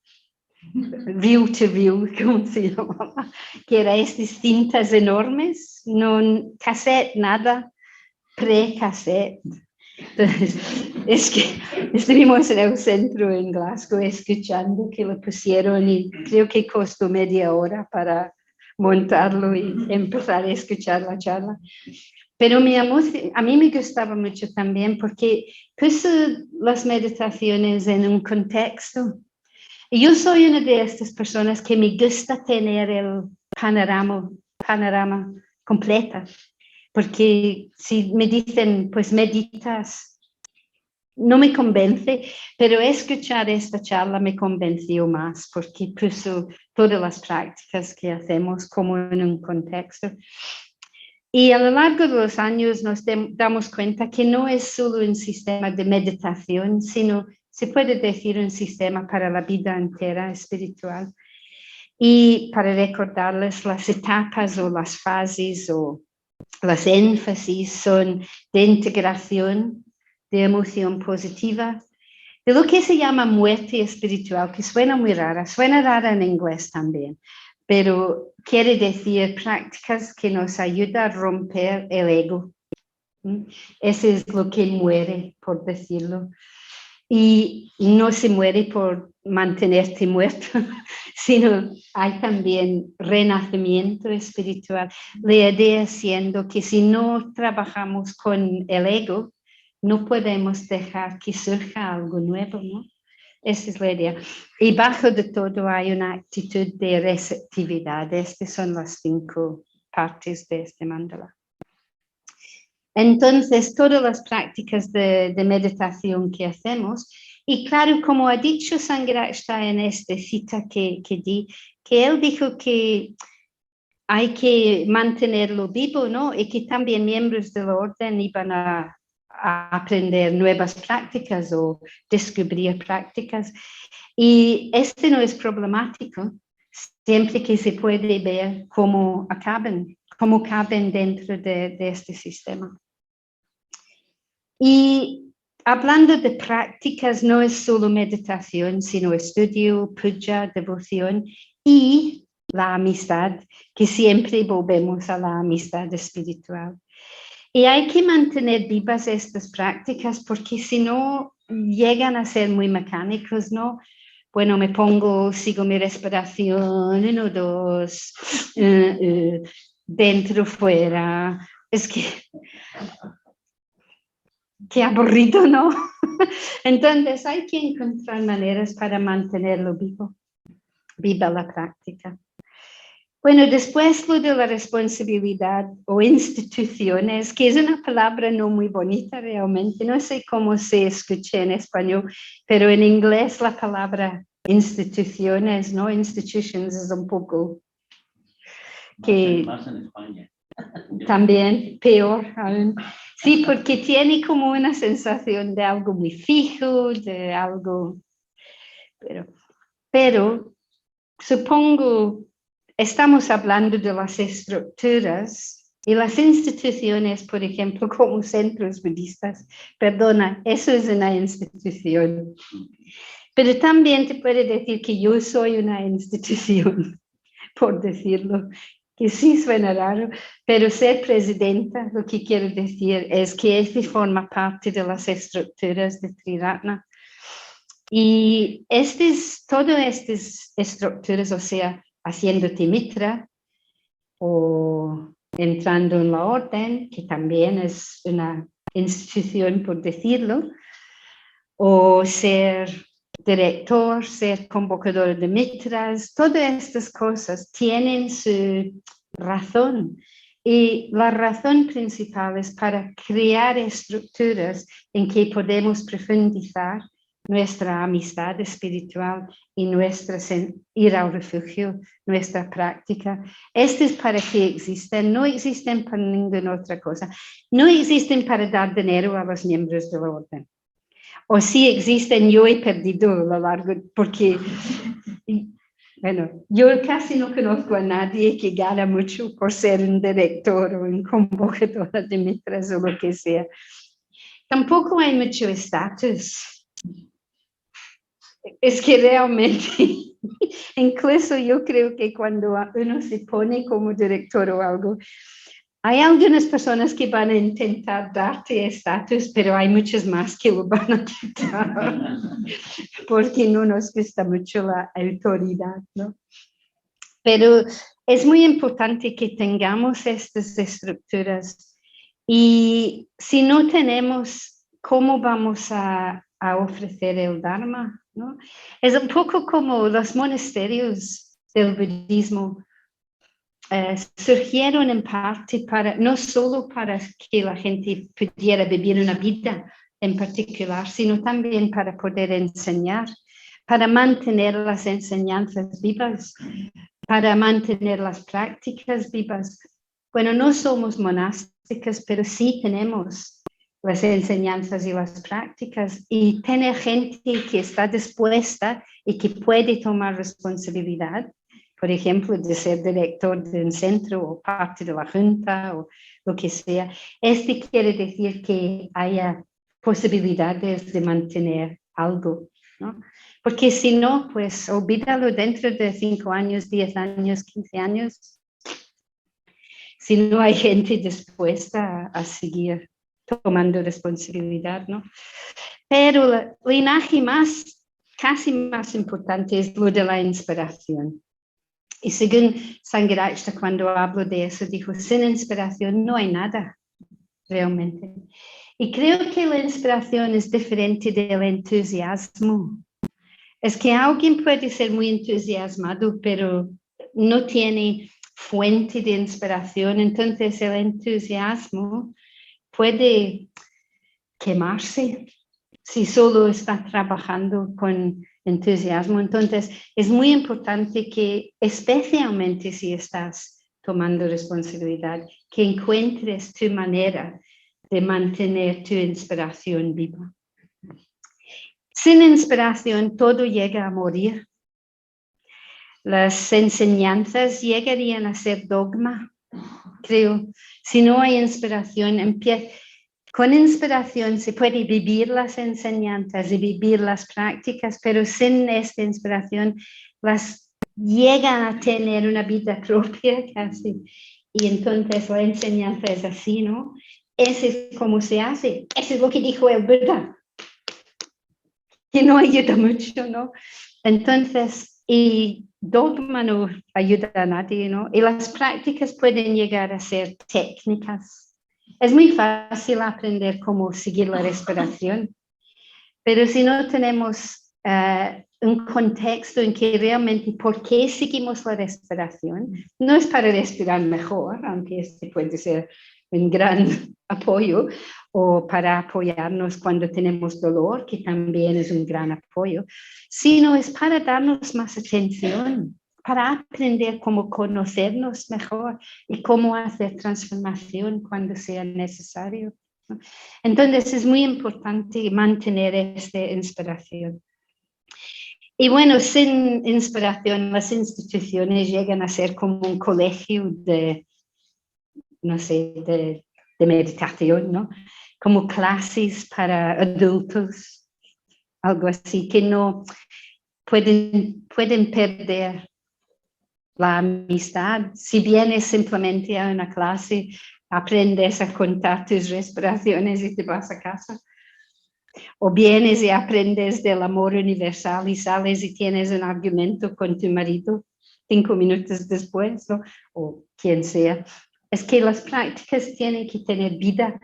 reel to reel, como se llamaba, que eran estas cintas enormes, no cassette, nada, pre-cassette. Entonces, es que estuvimos en el centro en Glasgow escuchando que lo pusieron y creo que costó media hora para montarlo y empezar a escuchar la charla. Pero a mí me gustaba mucho también porque puso las meditaciones en un contexto. Y yo soy una de estas personas que me gusta tener el panorama completa, porque si me dicen, pues meditas, no me convence, pero escuchar esta charla me convenció más, porque puso todas las prácticas que hacemos como en un contexto. Y a lo largo de los años nos damos cuenta que no es solo un sistema de meditación, sino se puede decir un sistema para la vida entera espiritual. Y para recordarles las etapas o las fases o las énfasis son de integración, de emoción positiva, de lo que se llama muerte espiritual, que suena muy rara, suena rara en inglés también, pero quiere decir prácticas que nos ayudan a romper el ego. Eso es lo que muere, por decirlo. Y no se muere por mantenerte muerto, sino hay también renacimiento espiritual. La idea siendo que si no trabajamos con el ego, no podemos dejar que surja algo nuevo, ¿no? Esa es la idea. Y bajo de todo hay una actitud de receptividad. Estas son las 5 partes de este mandala. Entonces, todas las prácticas de meditación que hacemos, y claro, como ha dicho Sangharakshita en esta cita que di, que él dijo que hay que mantenerlo vivo, ¿no? Y que también miembros del orden iban a aprender nuevas prácticas o descubrir prácticas. Y este no es problemático, siempre que se puede ver cómo caben dentro de este sistema. Y hablando de prácticas, no es solo meditación, sino estudio, puja, devoción y la amistad, que siempre volvemos a la amistad espiritual. Y hay que mantener vivas estas prácticas porque si no llegan a ser muy mecánicos, ¿no? Bueno, me pongo, sigo mi respiración, 1, 2, dentro, fuera. Es que qué aburrido, ¿no? Entonces hay que encontrar maneras para mantenerlo viva la práctica. Bueno, después lo de la responsabilidad o instituciones, que es una palabra no muy bonita realmente, no sé cómo se escucha en español, pero en inglés la palabra instituciones, ¿no? Institutions es un poco que...
Más en España.
También peor aún. Sí, porque tiene como una sensación de algo muy fijo, de algo... Pero supongo, estamos hablando de las estructuras Y las instituciones, por ejemplo, como centros budistas, perdona, eso es una institución. Pero también te puede decir que yo soy una institución, por decirlo, que sí suena raro, pero ser presidenta, lo que quiero decir es que este forma parte de las estructuras de Triratna. Y todas estas estructuras, o sea, haciéndote mitra o entrando en la orden, que también es una institución, por decirlo, o ser director, ser convocador de mitras, todas estas cosas tienen su razón. Y la razón principal es para crear estructuras en que podemos profundizar nuestra amistad espiritual y ir al refugio, nuestra práctica. Esto es para que existen, no existen para ninguna otra cosa. No existen para dar dinero a los miembros de la orden. O si existen, yo he perdido a lo largo, porque, bueno, yo casi no conozco a nadie que gana mucho por ser un director o un convocador de mitras o lo que sea. Tampoco hay mucho estatus. Es que realmente, incluso yo creo que cuando uno se pone como director o algo, hay algunas personas que van a intentar darte estatus, pero hay muchas más que lo van a quitar, porque no nos gusta mucho la autoridad, ¿no? Pero es muy importante que tengamos estas estructuras y si no tenemos, ¿cómo vamos a ofrecer el Dharma? ¿No? Es un poco como los monasterios del budismo. Surgieron en parte no solo para que la gente pudiera vivir una vida en particular, sino también para poder enseñar, para mantener las enseñanzas vivas, para mantener las prácticas vivas. Bueno, no somos monásticas, pero sí tenemos las enseñanzas y las prácticas, y tener gente que está dispuesta y que puede tomar responsabilidad, por ejemplo, de ser director de un centro o parte de la junta o lo que sea. Quiere decir que haya posibilidades de mantener algo, ¿no? Porque si no, pues olvídalo dentro de 5 años, 10 años, 15 años. Si no hay gente dispuesta a seguir tomando responsabilidad, ¿no? Pero el linaje casi más importante es lo de la inspiración. Y según Sangharakshita, cuando hablo de eso, dijo, sin inspiración no hay nada, realmente. Y creo que la inspiración es diferente del entusiasmo. Es que alguien puede ser muy entusiasmado, pero no tiene fuente de inspiración. Entonces el entusiasmo puede quemarse si solo está trabajando con entusiasmo. Entonces es muy importante que, especialmente si estás tomando responsabilidad, que encuentres tu manera de mantener tu inspiración viva. Sin inspiración todo llega a morir. Las enseñanzas llegarían a ser dogma, creo. Si no hay inspiración, con inspiración se puede vivir las enseñanzas y vivir las prácticas, pero sin esta inspiración las llegan a tener una vida propia casi. Y entonces la enseñanza es así, ¿no? Eso es como se hace. Eso es lo que dijo el Buda. Que no ayuda mucho, ¿no? Entonces, y dogma no ayuda a nadie, ¿no? Y las prácticas pueden llegar a ser técnicas. Es muy fácil aprender cómo seguir la respiración, pero si no tenemos un contexto en que realmente por qué seguimos la respiración, no es para respirar mejor, aunque este puede ser un gran apoyo, o para apoyarnos cuando tenemos dolor, que también es un gran apoyo, sino es para darnos más atención, para aprender cómo conocernos mejor y cómo hacer transformación cuando sea necesario. Entonces es muy importante mantener esta inspiración. Y bueno, sin inspiración las instituciones llegan a ser como un colegio de no sé, de meditación, ¿no? Como clases para adultos, algo así, que no pueden perder la amistad. Si vienes simplemente a una clase, aprendes a contar tus respiraciones y te vas a casa. O vienes y aprendes del amor universal y sales y tienes un argumento con tu marido 5 minutos después, ¿no? O quien sea. Es que las prácticas tienen que tener vida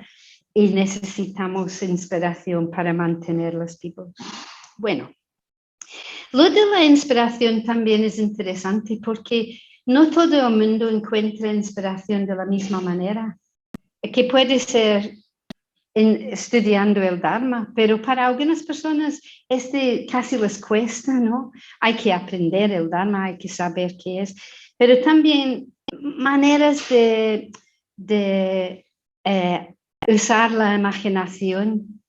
y necesitamos inspiración para mantenerlas vivas. Bueno, lo de la inspiración también es interesante porque no todo el mundo encuentra inspiración de la misma manera, que puede ser estudiando el Dharma, pero para algunas personas casi les cuesta, ¿no? Hay que aprender el Dharma, hay que saber qué es, pero también maneras de usar la imaginación,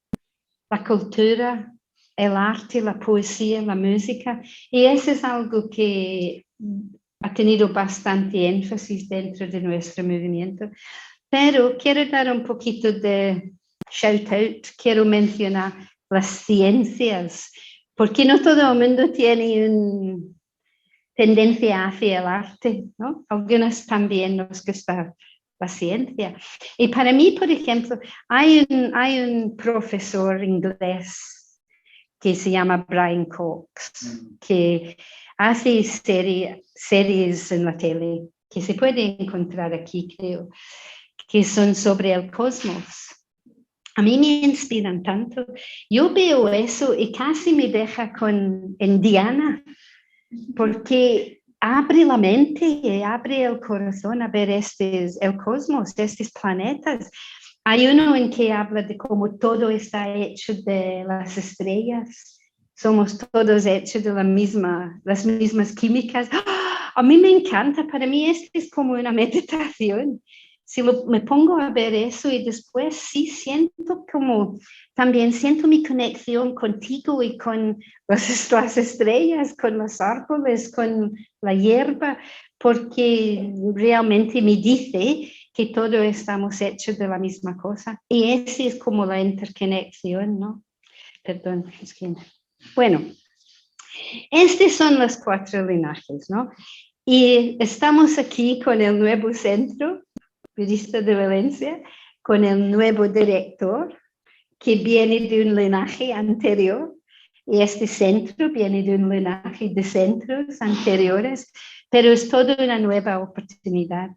la cultura, el arte, la poesía, la música, y eso es algo que ha tenido bastante énfasis dentro de nuestro movimiento. Pero quiero dar un poquito de shout out, quiero mencionar las ciencias, porque no todo el mundo tiene una tendencia hacia el arte, ¿no? Algunas también nos gusta la ciencia. Y para mí, por ejemplo, hay un profesor inglés que se llama Brian Cox, que hace series en la tele, que se puede encontrar aquí, creo, que son sobre el cosmos. A mí me inspiran tanto. Yo veo eso y casi me deja con Indiana, porque abre la mente y abre el corazón a ver el cosmos, estos planetas. Hay uno en que habla de cómo todo está hecho de las estrellas. Somos todos hechos de las mismas químicas. A mí me encanta, para mí esto es como una meditación. Si me pongo a ver eso y después sí también siento mi conexión contigo y con las estrellas, con los árboles, con la hierba, porque realmente me dice que todos estamos hechos de la misma cosa. Y esa es como la interconexión, ¿no? Perdón, es que... Bueno, estos son los 4 linajes, ¿no? Y estamos aquí con el nuevo centro budista de Valencia, con el nuevo director, que viene de un linaje anterior, y este centro viene de un linaje de centros anteriores, pero es toda una nueva oportunidad.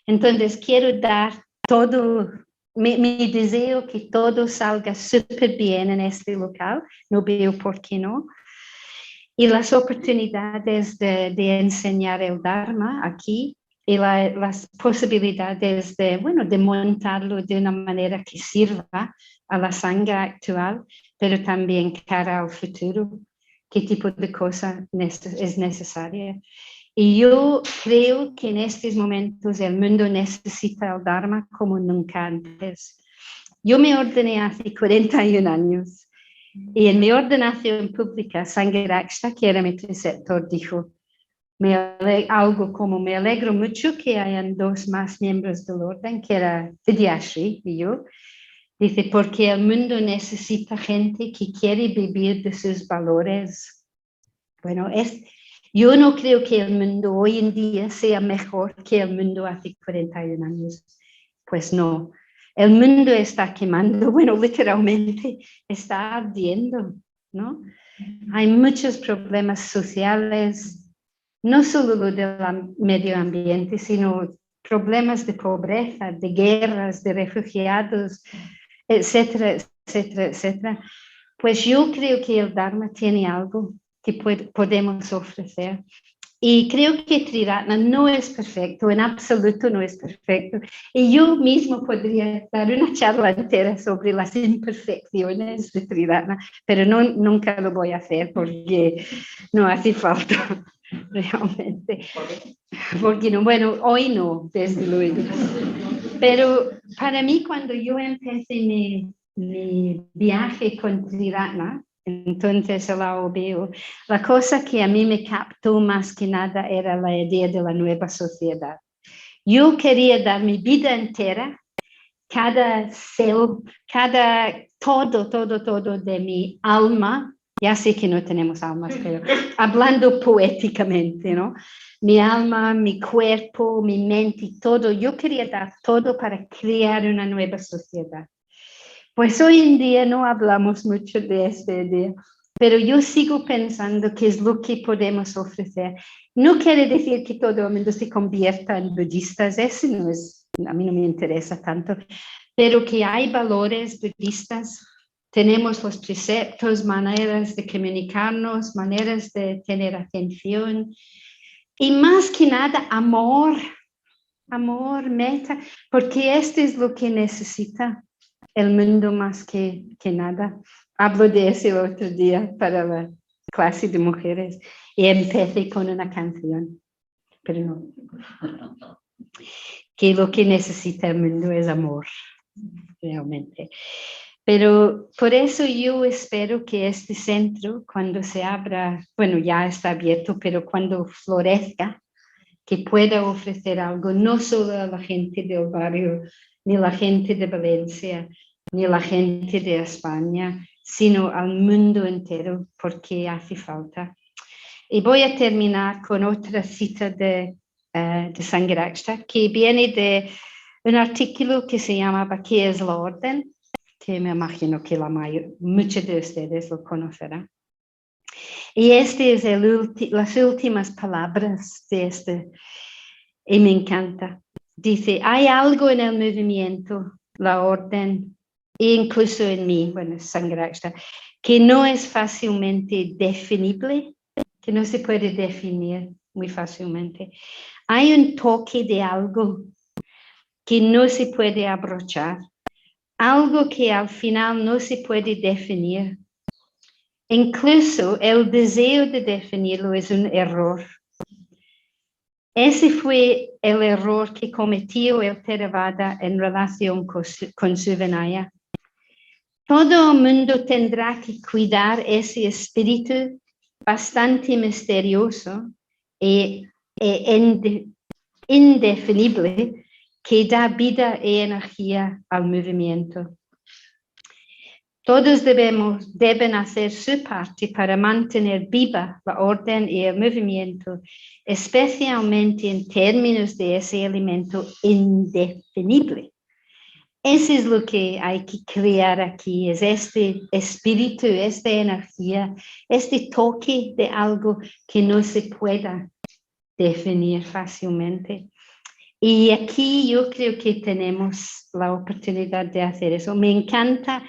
Entonces, quiero dar todo, mi deseo que todo salga súper bien en este local, no veo por qué no. Y las oportunidades de enseñar el Dharma aquí y las posibilidades de montarlo de una manera que sirva a la sangha actual, pero también cara al futuro, qué tipo de cosa es necesaria. Y yo creo que en estos momentos el mundo necesita el Dharma como nunca antes. Yo me ordené hace 41 años. Y en mi ordenación pública, Sangharakshita, que era mi preceptor, dijo me alegro mucho que hayan 2 más miembros del orden, que era Vidyashri y yo. Dice, porque el mundo necesita gente que quiere vivir de sus valores. Bueno, yo no creo que el mundo hoy en día sea mejor que el mundo hace 41 años. Pues no. El mundo está quemando, bueno, literalmente está ardiendo, ¿no? Hay muchos problemas sociales, no solo lo del medio ambiente, sino problemas de pobreza, de guerras, de refugiados, etcétera, etcétera, etcétera. Pues yo creo que el Dharma tiene algo que podemos ofrecer. Y creo que Triratna no es perfecto, en absoluto no es perfecto. Y yo mismo podría dar una charla entera sobre las imperfecciones de Triratna, pero nunca lo voy a hacer porque no hace falta realmente.
¿Por qué?
Porque no, bueno, hoy no, desde luego. Pero para mí cuando yo empecé mi viaje con Triratna, entonces veo, la cosa que a mí me captó más que nada era la idea de la nueva sociedad. Yo quería dar mi vida entera, cada todo de mi alma. Ya sé que no tenemos almas, pero hablando poéticamente, ¿no? Mi alma, mi cuerpo, mi mente, todo. Yo quería dar todo para crear una nueva sociedad. Pues hoy en día no hablamos mucho de esta idea, pero yo sigo pensando que es lo que podemos ofrecer. No quiere decir que todo el mundo se convierta en budistas, eso no es, a mí no me interesa tanto, pero que hay valores budistas. Tenemos los preceptos, maneras de comunicarnos, maneras de tener atención y más que nada amor, meta, porque esto es lo que necesita el mundo más que nada. Hablo de eso el otro día para la clase de mujeres y empecé con una canción, pero no. Que lo que necesita el mundo es amor, realmente. Pero por eso yo espero que este centro, cuando se abra, bueno, ya está abierto, pero cuando florezca, que pueda ofrecer algo no solo a la gente del barrio, ni la gente de Valencia, ni la gente de España, sino al mundo entero, porque hace falta. Y voy a terminar con otra cita de Sangharakshita, que viene de un artículo que se llamaba ¿Qué es la orden?, que me imagino que muchos de ustedes lo conocerán. Y este es las últimas palabras de este, y me encanta. Dice, hay algo en el movimiento, la orden, e incluso en mí, bueno, Sangharakshita, que no es fácilmente definible, que no se puede definir muy fácilmente. Hay un toque de algo que no se puede abrochar, algo que al final no se puede definir. Incluso el deseo de definirlo es un error. Ese fue el error que cometió el Theravada en relación con su Vinaya. Todo el mundo tendrá que cuidar ese espíritu bastante misterioso e indefinible que da vida y energía al movimiento. Todos deben hacer su parte para mantener viva la orden y el movimiento, especialmente en términos de ese elemento indefinible. Eso es lo que hay que crear aquí, es este espíritu, esta energía, este toque de algo que no se pueda definir fácilmente. Y aquí yo creo que tenemos la oportunidad de hacer eso. Me encanta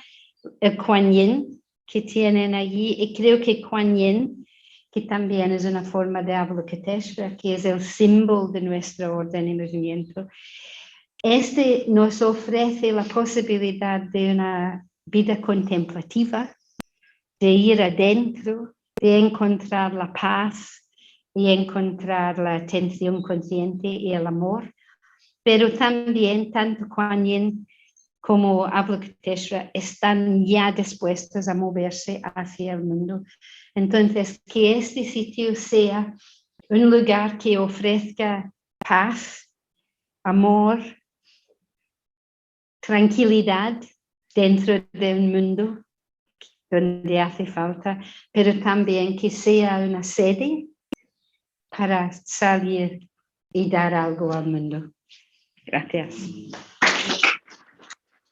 el Kuan Yin que tienen allí, y creo que Kuan Yin, que también es una forma de Avalokiteshvara, que es el símbolo de nuestra orden y movimiento, este nos ofrece la posibilidad de una vida contemplativa, de ir adentro, de encontrar la paz y encontrar la atención consciente y el amor, pero también tanto Kuan Yin como Avalokiteshvara están ya dispuestos a moverse hacia el mundo. Entonces, que este sitio sea un lugar que ofrezca paz, amor, tranquilidad dentro de un mundo donde hace falta, pero también que sea una sede para salir y dar algo al mundo. Gracias.